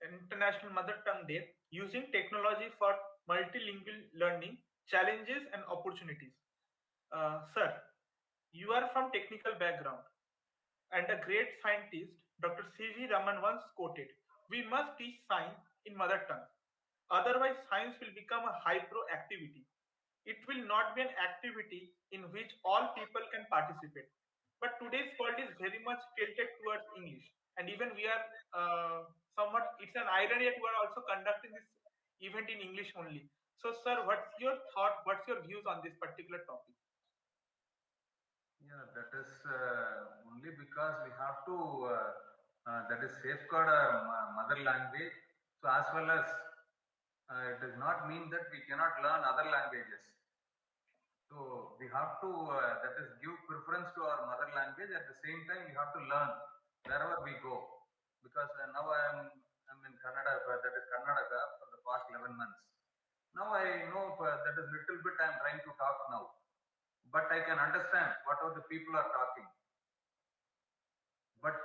International Mother Tongue Day, using technology for multilingual learning, challenges and opportunities. Sir, you are from technical background and a great scientist, Dr. C.V. Raman once quoted, "We must teach science in mother tongue. Otherwise, science will become a hyper activity. It will not be an activity in which all people can participate." But today's world is very much tilted towards English, and even we are somewhat. It's an irony that we are also conducting this event in English only. So, sir, what's your thought? What's your views on this particular topic? Yeah, that is only because we have to that is safeguard our mother language. So as well as it does not mean that we cannot learn other languages. So we have to that is give preference to our mother language. At the same time, we have to learn wherever we go. Because now I'm in Canada, that is Karnataka, for the past 11 months. Now I know that is little bit I'm trying to talk now, but I can understand whatever the people are talking. But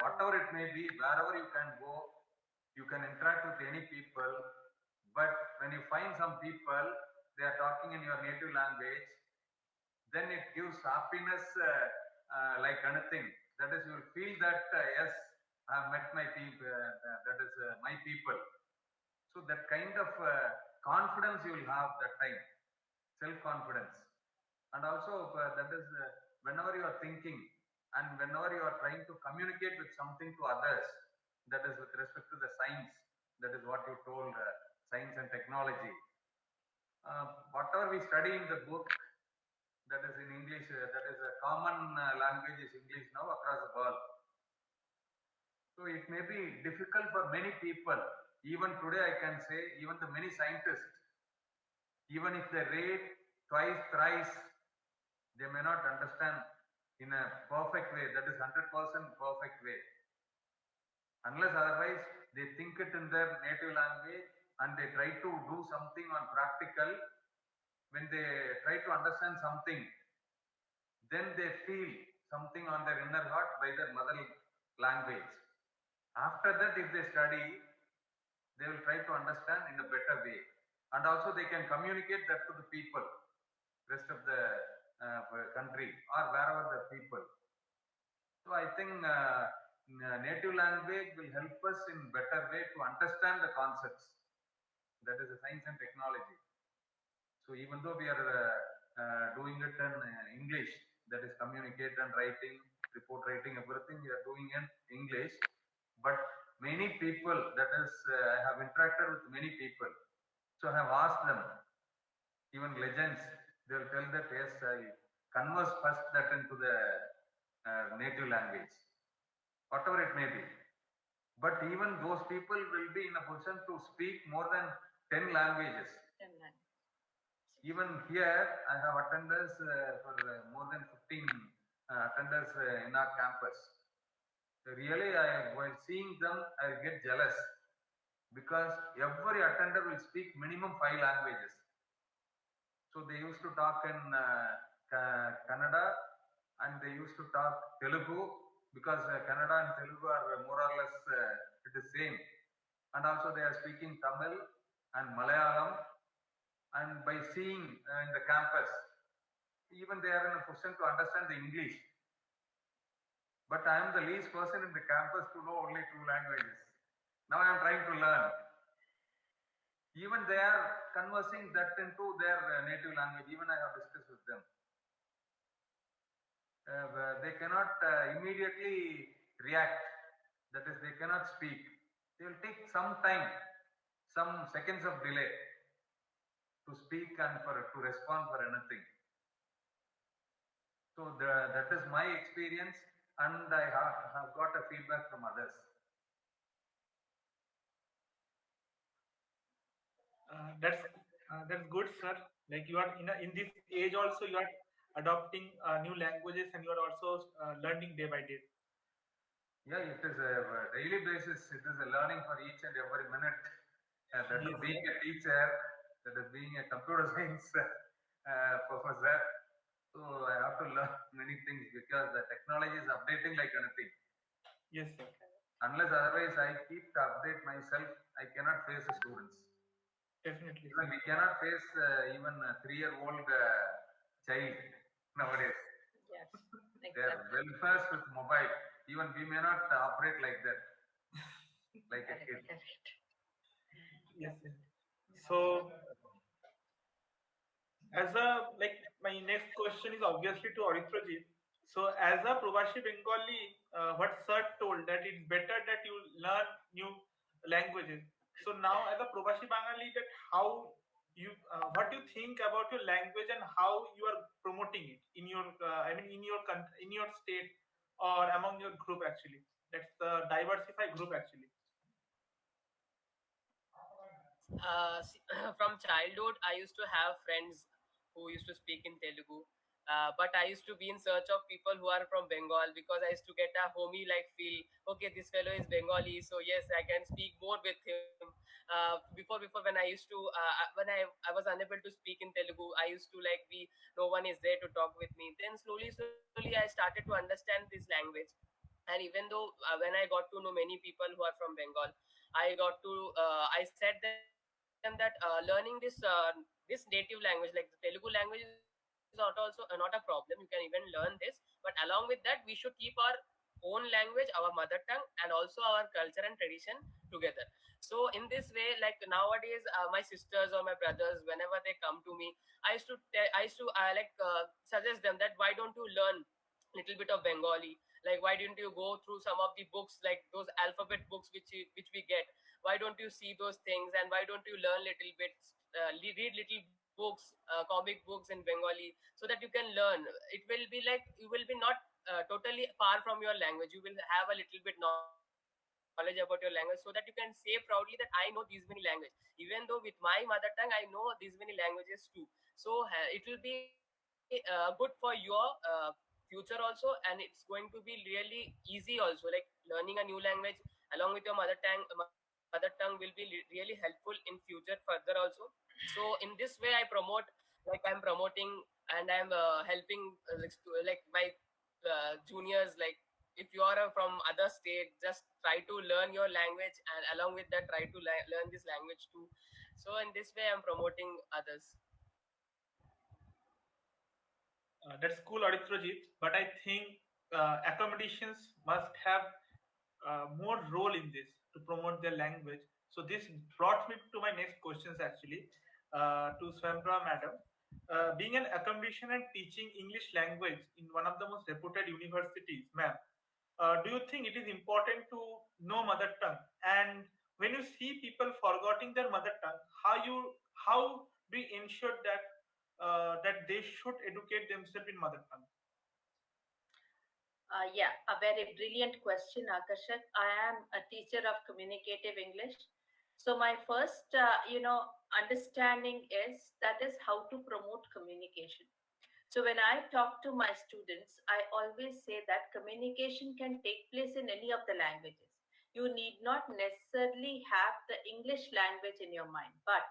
whatever it may be, wherever you can go, you can interact with any people. But when you find some people, they are talking in your native language, then it gives happiness like anything. That is, you will feel that yes, I have met my people. That is my people. So that kind of confidence you will have that time, self-confidence, and also that is whenever you are thinking and whenever you are trying to communicate with something to others, that is with respect to the science, that is what you told, science and technology. Whatever we study in the book, that is in English, that is a common language is English now across the world. So it may be difficult for many people. Even today, I can say, even the many scientists, even if they read twice, thrice, they may not understand in a perfect way, that is 100% perfect way. Unless otherwise, they think it in their native language and they try to do something on practical. When they try to understand something, then they feel something on their inner heart by their mother language. After that, if they study, they will try to understand in a better way. And also they can communicate that to the people, rest of the country or wherever the people. So I think native language will help us in better way to understand the concepts. That is the science and technology. So even though we are doing it in English, that is communicate and writing, report writing, everything we are doing in English. But many people, that is, I have interacted with many people. So I have asked them, even legends, they will tell that yes, I converse first that into the native language, whatever it may be. But even those people will be in a position to speak more than 10 languages. 10 languages. Even here, I have attenders for more than 15 attenders in our campus. Really, while seeing them, I get jealous because every attender will speak minimum 5 languages. So they used to talk in Kannada, and they used to talk Telugu because Kannada and Telugu are more or less it is same. And also they are speaking Tamil and Malayalam. And by seeing in the campus, even they are in a position to understand the English. But I am the least person in the campus to know only 2 languages. Now I am trying to learn. Even they are conversing that into their native language. Even I have discussed with them. They cannot immediately react. That is, they cannot speak. They will take some time, some seconds of delay to speak and to respond for anything. So that is my experience, and I have got a feedback from others. That's good, sir. Like you are in this age also, you are adopting new languages and you are also learning day by day. Yeah, it is a daily basis. It is a learning for each and every minute. That is being a teacher, that is being a computer science professor. So I have to learn many things because the technology is updating like anything. Yes, sir. Unless otherwise I keep to update myself, I cannot face the students. Definitely, Even sir. we cannot face even a 3-year-old child nowadays. Yes, They are exactly. well versed with mobile. Even we may not operate like that, like a Correct, kid. correct. Yes, yes. So as a like my next question is obviously to Aritrajit. So as a Provashi Bengali, what sir told that it's better that you learn new languages. So now as a Provashi Bengali, that how you what you think about your language and how you are promoting it in your I mean in your in your state or among your group actually. That's the diversified group actually. From childhood, I used to have friends who used to speak in Telugu. But I used to be in search of people who are from Bengal because I used to get a homey like feel. Okay, this fellow is Bengali, so yes, I can speak more with him. Before when I used to when I was unable to speak in Telugu, I used to like be no one is there to talk with me. Then slowly I started to understand this language, and even though when I got to know many people who are from Bengal, I said them that learning this native language like the Telugu language is not also not a problem. You can even learn this, but along with that, we should keep our own language, our mother tongue, and also our culture and tradition together. So in this way, like nowadays, my sisters or my brothers, whenever they come to me, I used to suggest them that why don't you learn little bit of Bengali? Like why didn't you go through some of the books, like those alphabet books which we get? Why don't you see those things, and why don't you learn little bits, read little books, comic books in Bengali, so that you can learn? It will be like you will be not totally far from your language. You will have a little bit knowledge about your language, so that you can say proudly that I know these many languages. Even though with my mother tongue I know these many languages too. So it will be good for your future also, and it's going to be really easy also. Like learning a new language along with your mother tongue will be really helpful in future further also. So in this way I promote, like I'm promoting, and I'm helping like my juniors, like if you are from other state, just try to learn your language, and along with that try to learn this language too. So in this way I'm promoting others. That's cool, Aditrojit. But I think accommodations must have more role in this to promote their language. So this brought me to my next questions actually to Swambra madam. Being an accommodation and teaching English language in one of the most reputed universities, ma'am, do you think it is important to know mother tongue? And when you see people forgetting their mother tongue, how do you ensure that that they should educate themselves in mother tongue? Yeah, a very brilliant question, Akashak. I am a teacher of communicative English. So my first, understanding is that is how to promote communication. So when I talk to my students, I always say that communication can take place in any of the languages. You need not necessarily have the English language in your mind, but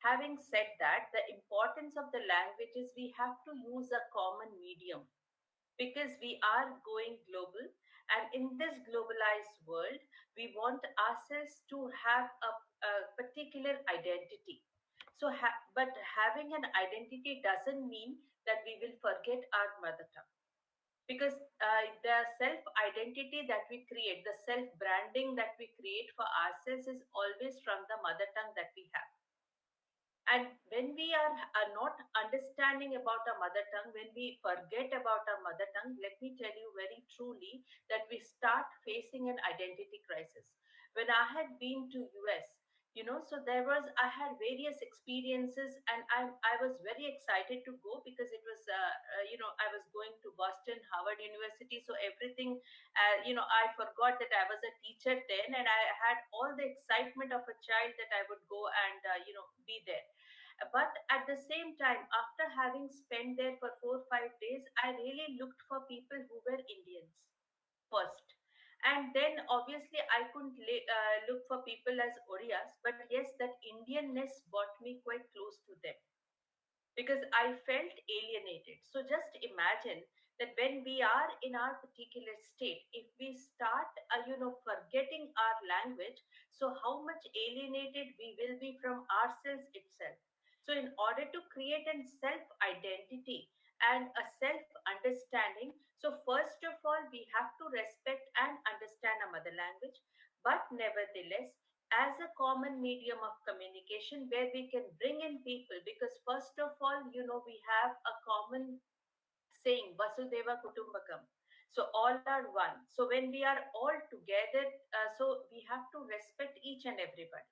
having said that, the importance of the language is we have to use a common medium because we are going global, and in this globalized world we want ourselves to have a particular identity. So but having an identity doesn't mean that we will forget our mother tongue, because the self identity that we create, the self branding that we create for ourselves is always from the mother tongue that we have. And when we are not understanding about our mother tongue, when we forget about our mother tongue, let me tell you very truly that we start facing an identity crisis. When I had been to US, so I had various experiences, and I was very excited to go because it was, I was going to Boston, Harvard University. So everything, I forgot that I was a teacher then, and I had all the excitement of a child that I would go and, be there. But at the same time, after having spent there for 4 5 days, I really looked for people who were Indians first. And then obviously I couldn't look for people as Orias, but yes, that Indianness brought me quite close to them because I felt alienated. So just imagine that when we are in our particular state, if we start, forgetting our language, so how much alienated we will be from ourselves itself. So, in order to create a self identity and a self understanding, so first of all, we have to respect and understand our mother language, but nevertheless, as a common medium of communication where we can bring in people, because first of all, we have a common saying Vasudeva Kutumbakam. So all are one. So when we are all together, so we have to respect each and everybody.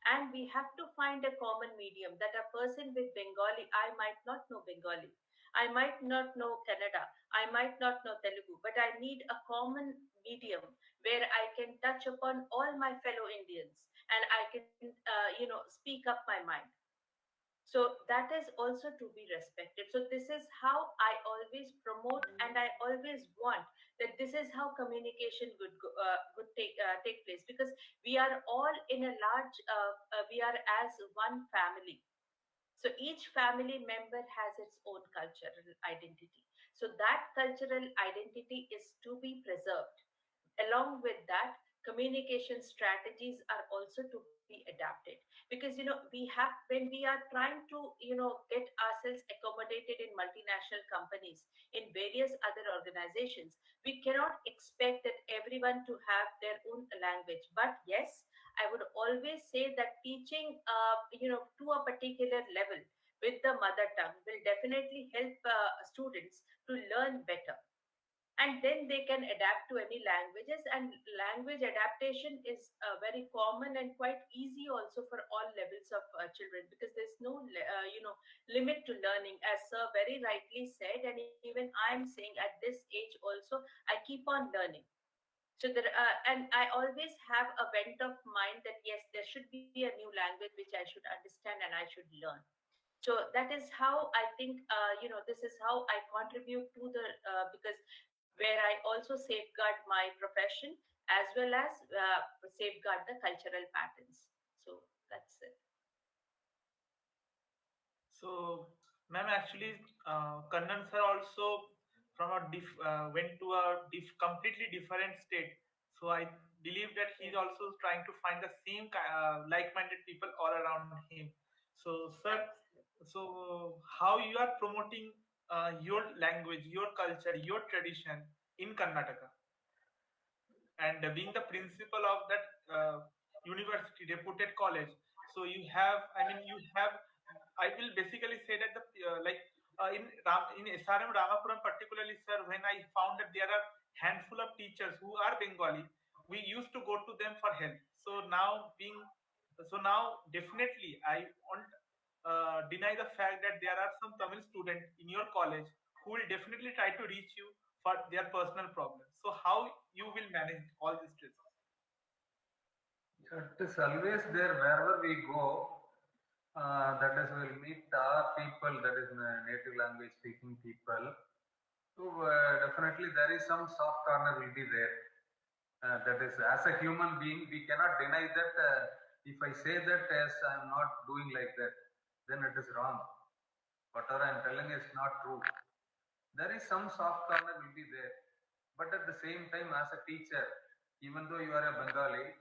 And we have to find a common medium that a person with Bengali, I might not know Bengali. I might not know Kannada. I might not know Telugu, but I need a common medium where I can touch upon all my fellow Indians and I can, speak up my mind. So that is also to be respected. So this is how I always promote and I always want that this is how communication would take place, because we are all in a large we are as one family. So each family member has its own cultural identity. So that cultural identity is to be preserved. Along with that, communication strategies are also to be adapted, because we have, when we are trying to get ourselves accommodated in multinational companies, in various other organizations, we cannot expect that everyone to have their own language. But yes, I would always say that teaching to a particular level with the mother tongue will definitely help students to learn better, and then they can adapt to any languages. And language adaptation is very common and quite easy also for all levels of children, because there's no limit to learning, as sir very rightly said. And even I'm saying at this age also, I keep on learning. So there, and I always have a bent of mind that yes, there should be a new language which I should understand and I should learn. So that is how I think, this is how I contribute to the, because where I also safeguard my profession as well as safeguard the cultural patterns. So that's it. So, ma'am, actually, Kannan sir also from a went to a completely different state. So I believe that he's Yes, also trying to find the same like-minded people all around him. So, sir, absolutely. so how you are promoting your language, your culture, your tradition in Karnataka? And being the principal of that university reputed college, so you have, I mean, you have, I will basically say that the in SRM Ramapuram particularly, sir, when I found that there are handful of teachers who are Bengali, we used to go to them for help. So now being, so now definitely I won't deny the fact that there are some Tamil students in your college who will definitely try to reach you for their personal problems. So how you will manage all these stresses? It is always there wherever we go. That is, we'll meet our people, that is native language speaking people. So definitely there is some soft corner will be there. That is, as a human being, we cannot deny that. If I say that as I'm not doing like that, then it is wrong. Whatever I'm telling is not true. There is some soft corner will be there. But at the same time, as a teacher, even though you are a Bengali,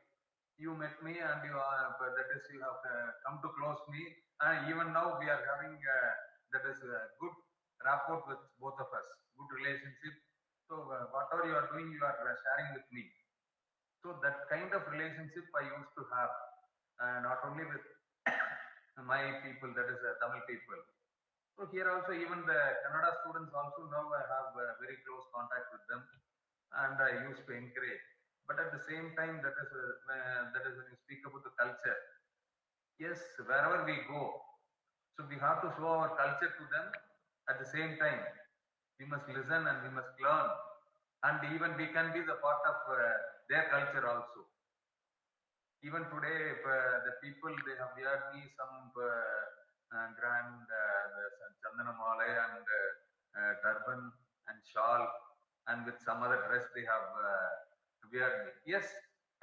you met me and you are, that is, you have come to close me. And even now we are having, that is, good rapport with both of us, good relationship. So whatever you are doing, you are sharing with me. So that kind of relationship I used to have, not only with my people, that is Tamil people. So here also, even the Kannada students also, now I have very close contact with them, and I used to encourage. But at the same time, that is when you speak about the culture. Yes, wherever we go, so we have to show our culture to them. At the same time, we must listen and we must learn, and even we can be the part of their culture also. Even today, the people, they have weared me some grand chandana mala and turban and shawl, and with some other dress they have weared me. Yes,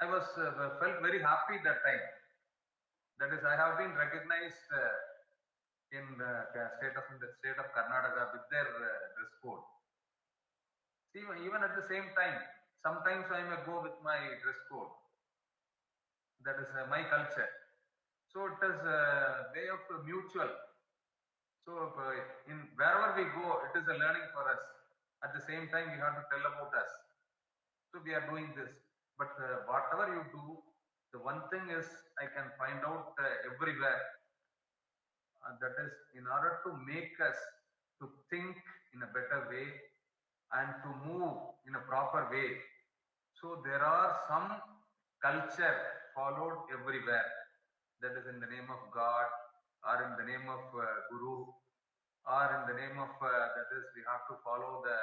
I was felt very happy that time. That is, I have been recognized in the state of Karnataka with their dress code. See, even at the same time, sometimes I may go with my dress code. That is my culture. So it is a way of mutual. So in wherever we go, it is a learning for us. At the same time, we have to tell about us. So we are doing this. But whatever you do, the one thing is I can find out everywhere. That is in order to make us to think in a better way and to move in a proper way. So there are some culture followed everywhere. That is in the name of God or in the name of Guru or in the name of that is we have to follow the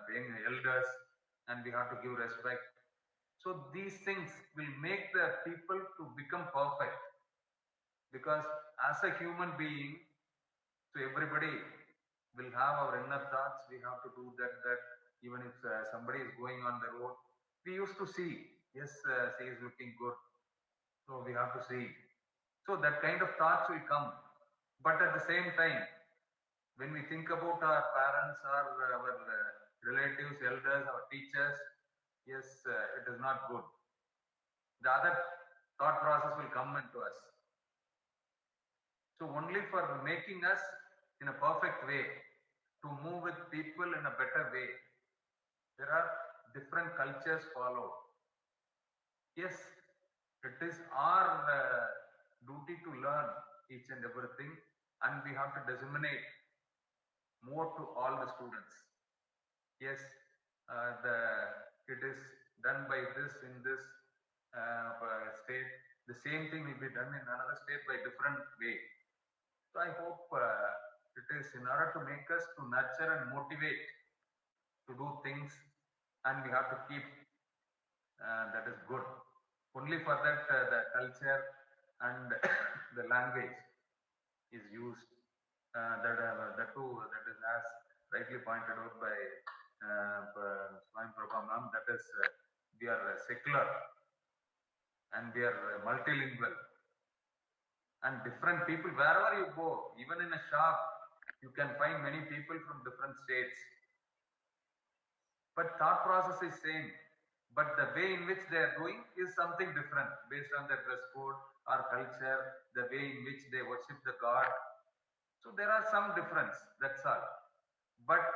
being elders and we have to give respect. So these things will make the people to become perfect because as a human being, so everybody will have our inner thoughts. We have to do that. Even if somebody is going on the road, we used to see. Yes, she is looking good. So we have to see. So that kind of thoughts will come. But at the same time, when we think about our parents or our relatives, elders, our teachers, yes, it is not good. The other thought process will come into us. So only for making us in a perfect way, to move with people in a better way, there are different cultures followed. Yes, it is our duty to learn each and everything, and we have to disseminate more to all the students. Yes, the it is done by this in this state. The same thing will be done in another state by different way. So I hope it is in order to make us to nurture and motivate to do things, and we have to keep that is good. Only for that the culture and the language is used. That too that is as rightly pointed out by Swayam Prabha ma'am. That is we are secular and we are multilingual and different people wherever you go. Even in a shop, you can find many people from different states. But thought process is same. But the way in which they are doing is something different based on their dress code or culture, the way in which they worship the God. So there are some difference. That's all. But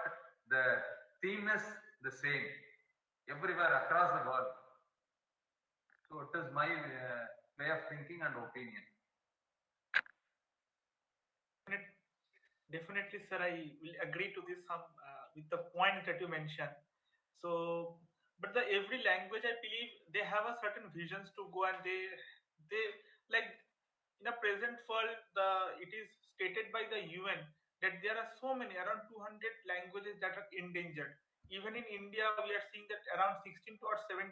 the theme is the same everywhere across the world. So it is my way of thinking and opinion. Definite- Definitely, sir. I will agree to this some with the point that you mentioned. So, but the every language, I believe, they have a certain visions to go, and they like in a present world, the it is stated by the UN that there are so many around 200 languages that are endangered. Even in India, we are seeing that around 16 to or 17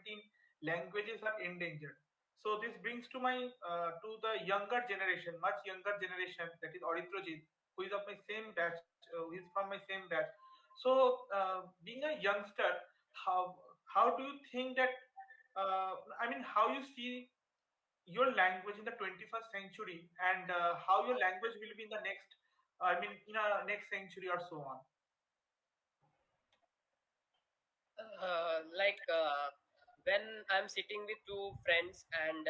languages are endangered. So this brings to my to the younger generation, much younger generation, that is Aritrojit, who is of my same batch, who is from my same batch. So being a youngster, how do you think that? I mean, how you see your language in the 21st century, and how your language will be in the next, I mean, in a next century or so on. Like when I'm sitting with two friends and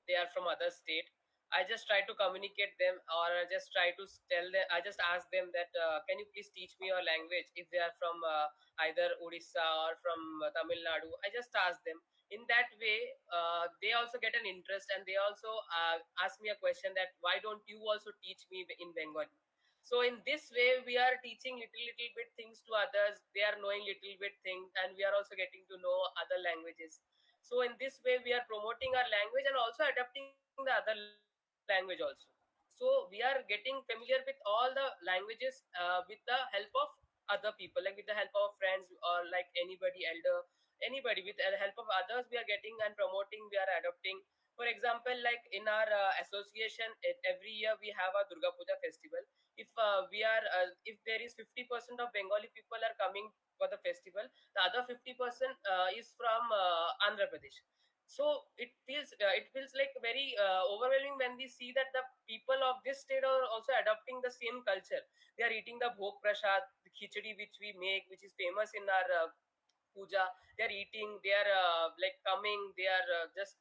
they are from other state, I just try to communicate them, or I just try to tell them. I just ask them that can you please teach me your language if they are from either Odisha or from Tamil Nadu. I just ask them. In that way, they also get an interest and they also ask me a question that why don't you also teach me in Bengali. So in this way we are teaching little bit things to others, they are knowing little bit things and we are also getting to know other languages. So in this way we are promoting our language and also adapting the other language also. So we are getting familiar with all the languages with the help of other people, like with the help of friends or like anybody elder, anybody. With the help of others we are getting and promoting, we are adopting. For example, like in our association, every year we have a Durga Puja festival. If if there is 50% of Bengali people are coming for the festival, the other 50% is from Andhra Pradesh. So it feels like very overwhelming when we see that the people of this state are also adopting the same culture. They are eating the bhog prasad, khichdi which we make, which is famous in our puja. They are eating, they are like coming, they are just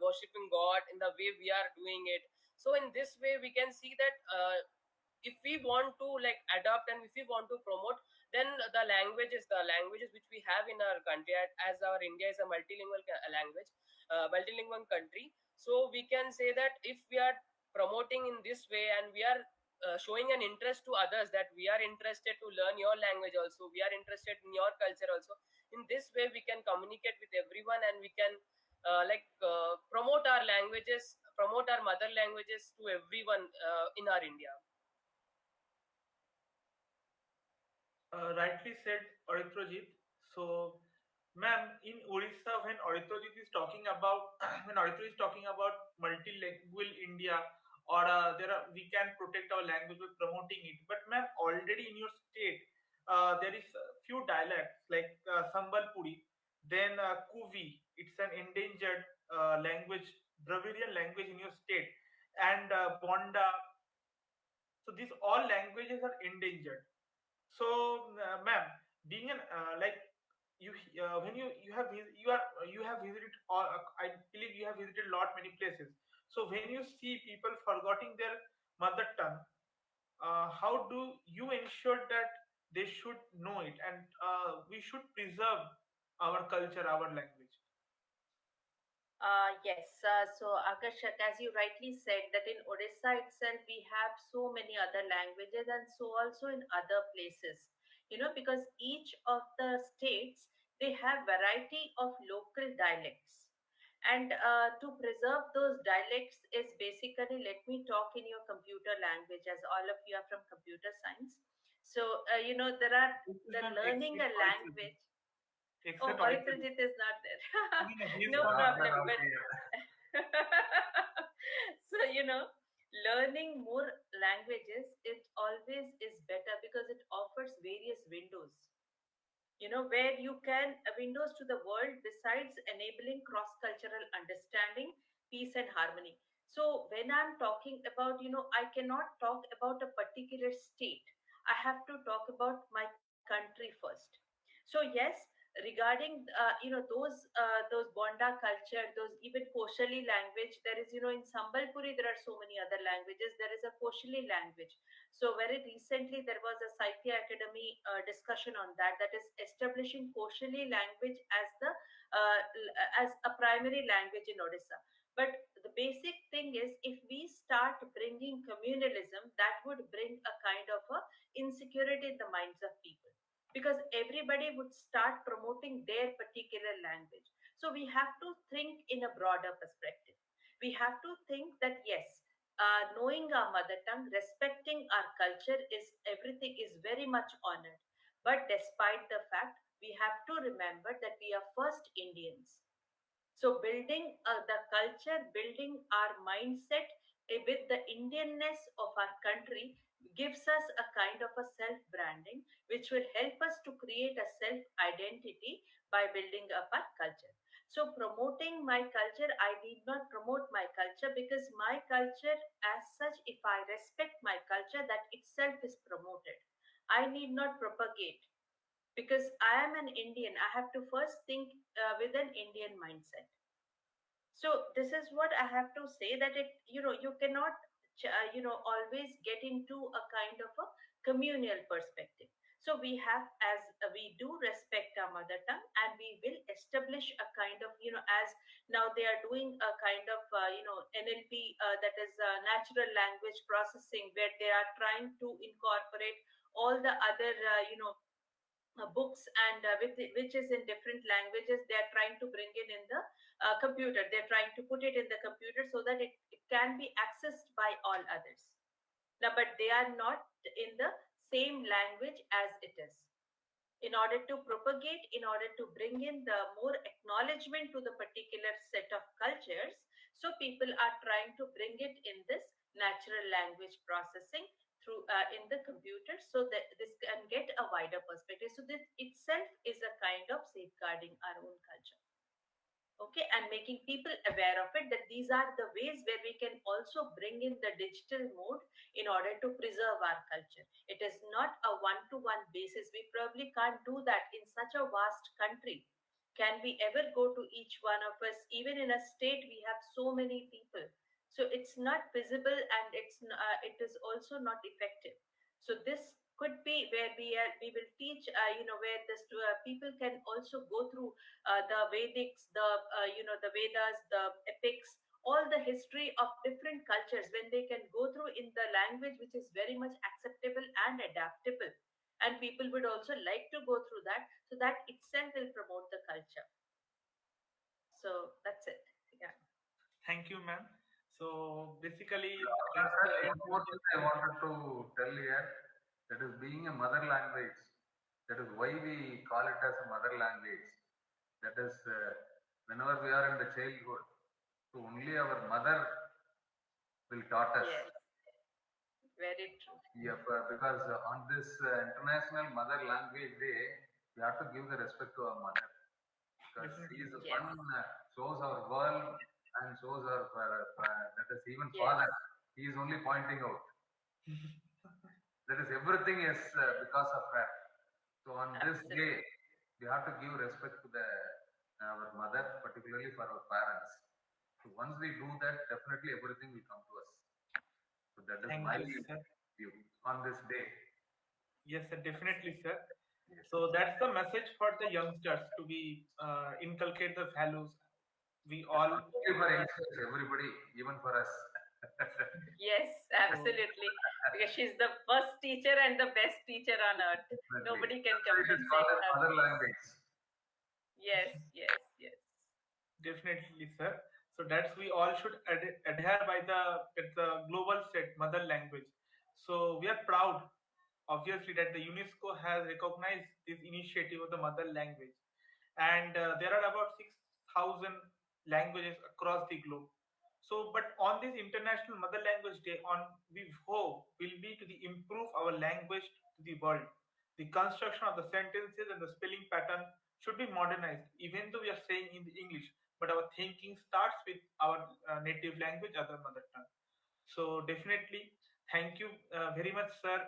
worshipping god in the way we are doing it. So in this way we can see that if we want to like adopt and if we want to promote, then the languages which we have in our country, as our India is a multilingual language, multilingual country. So we can say that if we are promoting in this way and we are showing an interest to others, that we are interested to learn your language also, we are interested in your culture also, in this way we can communicate with everyone and we can promote our languages, promote our mother languages to everyone in our India. Rightly said, Aritrojit. So, ma'am, in Orissa, when Aritrojit is talking about when Aritrojit is talking about multilingual India, or there are we can protect our language by promoting it. But, ma'am, already in your state, there is a few dialects like Sambalpuri, then Kuvi. It's an endangered language, Dravidian language in your state, and Bonda. So these all languages are endangered. So, ma'am, being an like you when you have you have visited, or I believe you have visited lot many places. So when you see people forgetting their mother tongue, how do you ensure that they should know it, and we should preserve our culture, our language? Yes, so Akashak, as you rightly said, that in Odisha itself we have so many other languages, and so also in other places. Because each of the states they have variety of local dialects, and to preserve those dialects is basically, let me talk in your computer language, as all of you are from computer science. So there are Excuse the ma'am, learning a language. Oh, except Aritrojit. Oritrajit is not there. No, no, he is No not Not there. that problem. out But here. so, learning more languages, it always is better because it offers various windows, where you can windows to the world, besides enabling cross cultural understanding, peace and harmony. So when I'm talking about, I cannot talk about a particular state. I have to talk about my country first. So yes, regarding those Bonda culture, those even Koshali language, there is, in Sambalpuri there are so many other languages. There is a Koshali language. So very recently there was a Sahitya Academy discussion on that, that is establishing Koshali language as as a primary language in Odisha. But the basic thing is, if we start bringing communalism, that would bring a kind of a insecurity in the minds of people, because everybody would start promoting their particular language. So we have to think in a broader perspective. We have to think that yes, knowing our mother tongue, respecting our culture, is everything is very much honored. But despite the fact, we have to remember that we are first Indians. So building the culture, building our mindset with the Indianness of our country gives us a kind of a self branding, which will help us to create a self identity by building up our culture. So promoting my culture, I need not promote my culture, because my culture as such, if I respect my culture, that itself is promoted. I need not propagate, because I am an Indian. I have to first think with an Indian mindset. So this is what I have to say, that you cannot always get into a kind of a communal perspective. So we have, as we do respect our mother tongue, and we will establish a kind of, as now they are doing a kind of NLP, that is natural language processing, where they are trying to incorporate all the other books, and which is in different languages, they are trying to bring in the computer. They're trying to put it in the computer so that it can be accessed by all others. Now, but they are not in the same language as it is. In order to propagate, in order to bring in the more acknowledgement to the particular set of cultures, so people are trying to bring it in this natural language processing through in the computer, so that this can get a wider perspective. So this itself is a kind of safeguarding our own culture. okay, and making people aware of it, that these are the ways where we can also bring in the digital mode in order to preserve our culture. It is not a one-to-one basis. We probably can't do that in such a vast country. Can we ever go to each one of us? Even in a state we have so many people, so it's not visible, and it is also not effective. So this could be where we will teach, where this people can also go through the Vedics, the Vedas, the epics, all the history of different cultures, when they can go through in the language which is very much acceptable and adaptable. And people would also like to go through that. So that itself will promote the culture. So that's it. Yeah. Thank you, ma'am. So basically, that's Sir, the one end of more this. thing I wanted to tell here, that is being a mother language. That is why we call it as a mother language. That is, whenever we are in the childhood, so only our mother will taught us. Yes. Very true. Yep, because on this International Mother Language Day, we have to give the respect to our mother, because she is the Yes. one shows our world and shows our that is even Yes. father. He is only pointing out. That is everything is because of her. So on this day, Absolutely. we have to give respect to our mother, particularly for our parents. So once we do that, definitely everything will come to us. So that is Thank my you, sir. view on this day. Yes, sir, definitely, sir. Yes. So that's the message for the youngsters to be inculcate the values. We all Not only for youngsters, everybody, even for us. Yes, absolutely. Because she's the first teacher and the best teacher on earth. Definitely. Nobody can It is compensate called as her mother place. language. Yes, yes, yes. definitely, sir. So that's we all should adhere by the global set mother language. So we are proud, obviously, that the UNESCO has recognized this initiative of the mother language, and there are about 6,000 languages across the globe. So, but on this International Mother Language Day, on we hope will be to the improve our language to the world. The construction of the sentences and the spelling pattern should be modernized, even though we are saying in the English, but our thinking starts with our native language, other mother tongue. So definitely, thank you very much, sir,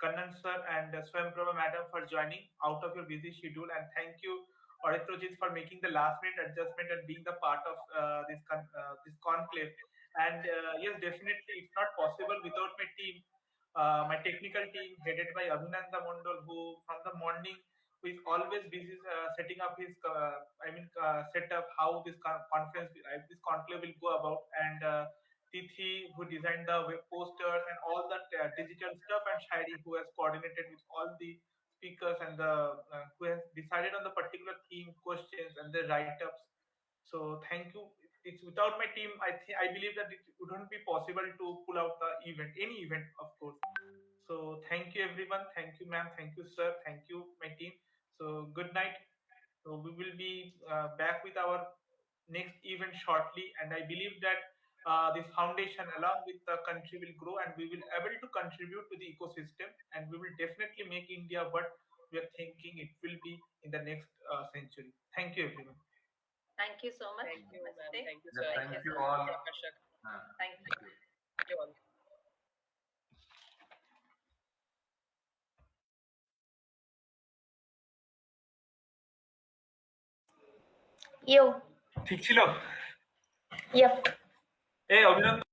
Kannan sir, and Swayam Prabha madam for joining out of your busy schedule, and thank you, Aritrojit, for making the last minute adjustment and being the part of this conclave. And yes, definitely, it's not possible without my team, my technical team headed by Abhinanda Mondol, who from the morning who is always busy setting up his, set up how this conference, this conclave will go about, and Tithi, who designed the web posters and all that digital stuff, and Shairi, who has coordinated with all the speakers and who has decided on the particular theme, questions, and the write-ups. So thank you. It's without my team, I believe that it wouldn't be possible to pull out the event, any event, of course. So thank you, everyone. Thank you, ma'am. Thank you, sir. Thank you, my team. So good night. So we will be back with our next event shortly, and I believe that this foundation, along with the country, will grow, and we will able to contribute to the ecosystem, and we will definitely make India what we are thinking it will be in the next century. Thank you, everyone. Thank you so much. Thank you, ma'am. Namaste. Thank you, Yeah, sir. Thank thank you you so all. much. Akashak. Thank you. Thank you. Thank you all. You. ঠিক ছিল Yep. এই অভিনন্দন